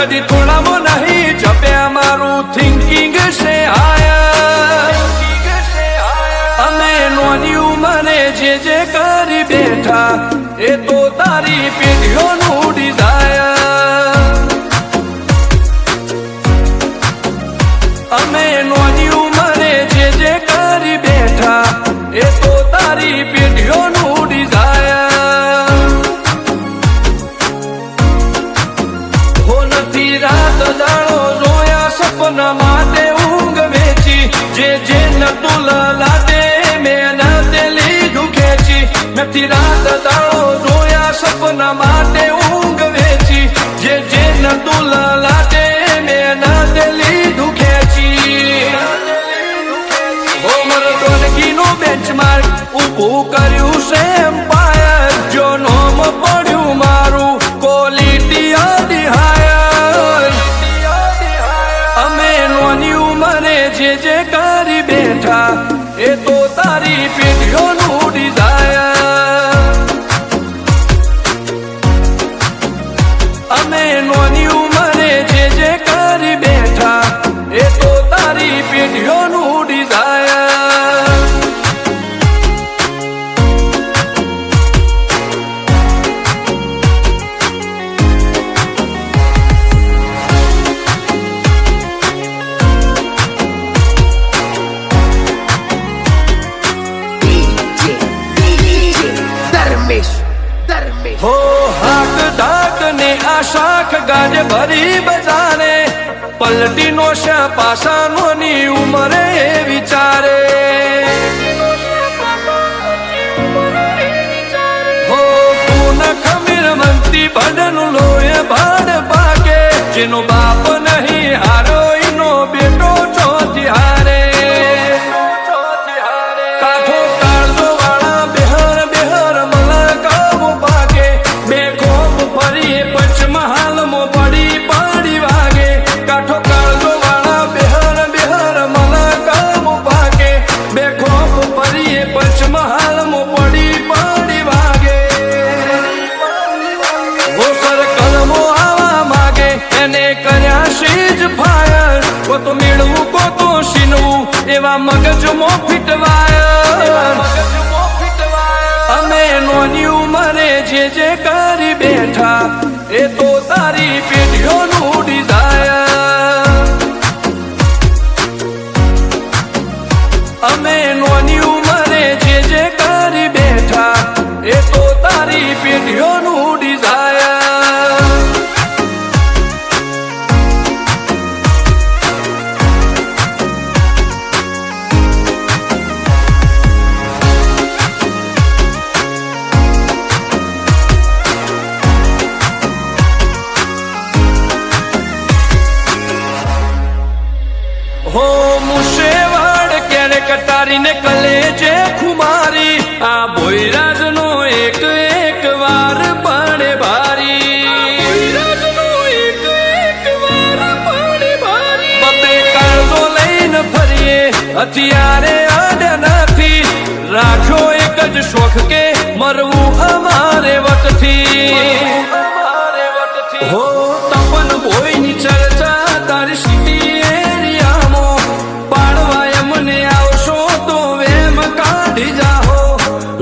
કદી થોડામાં નહીં જપ્યા મારું થિંકિંગ છે આયા અમે નોની ઉંમરે જે કરી બેઠા એ તો તારી પેઢીઓનું ડિઝાયર અમે નોની ઉંમરે જે કરી બેઠા એ તો તારી પેઢીઓનું ડિઝાયર રાત દાડો જોયા સપના માટે ઊંઘ વેચી જે નતું લાદે મેં તે લીધું ખેંચી નથી રાત દાડો જોયા સપના માટે ઊંઘ વેચી જે નતું લાદે મેં તે લીધું ખેંચી ઓમર ટોનકીનું બેન્ચમાર્ક ઊભું કર્યું છે એમ્પાયર જો નોમ પડ્યું મારું ક્વોલિટી અધિહાયર અમે નોની ઉંમરે જે કરી બેઠા એ તો તારી પેઢીઓનું ડિઝાયર અમે નોની ઉંમરે જે કરી બેઠા એ તો તારી પેઢીઓનું ડિઝાયર हो हाक डाक ने आशाख गाज भरी बजारे पलटी नो पासा नोनी उमरे विचारे हो पून खमीर मंती बदन लोए भाड़ पाके जिनो बाप नहीं हारो इनो बेटो चौथी हारे काठो काळजो वाला बेहर बेहर मलकावो पाके बेखोफ फरी पंचमहाल मो पड़ी पाड़ी वागे काठो काळजो वाला बेहर बेहर मलकावो पाके बेखोफ फरी पंचमहाल मो पड़ी पाड़ी वागे वो सर्कल मो आवा मागे एने कर्या शीज फायर को तो मेळवू को तो शीनवू एवा मगज मो फिटवायर અમે નોની ઉંમરે જે કરી બેઠા એ તો તારી પેઢીઓનું ડિઝાયર અમે નોની ઉંમરે જે કરી બેઠા એ તો તારી પેઢીઓનું ડિઝાયર हो मुशेवाड़ क्यारे कटारी ने कलेजे खुमारी आ भोईराज नो एक वार पड़े भारी पते काळजो लईने फरीए हथियारे आड्या नथी राख्यो एक ज शोख के मरवू अमारे वटथी हो तपन भोईनी चर्चा तारी सिटी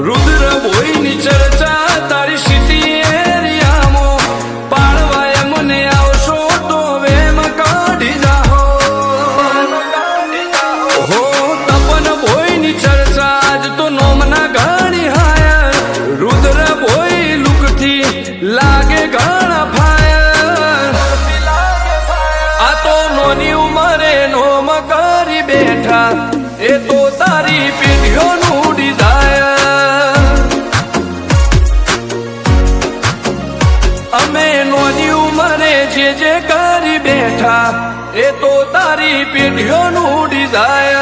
रुद्र भोईनी चर्चा तारी सिटी एरियामो पाळवाय मने आवशो तो वेम काढी जाहो हो तपन भोईनी चर्चा आज तो नोमना गाड़ी हायर रुद्र भोई लुकथी लागे गाणा फायर બેઠા એ તો તારી પેઢીઓનું ડિઝાયર. અમે નોની ઉંમરે જે કરી બેઠા એ તો તારી પેઢીઓનું ડિઝાયર.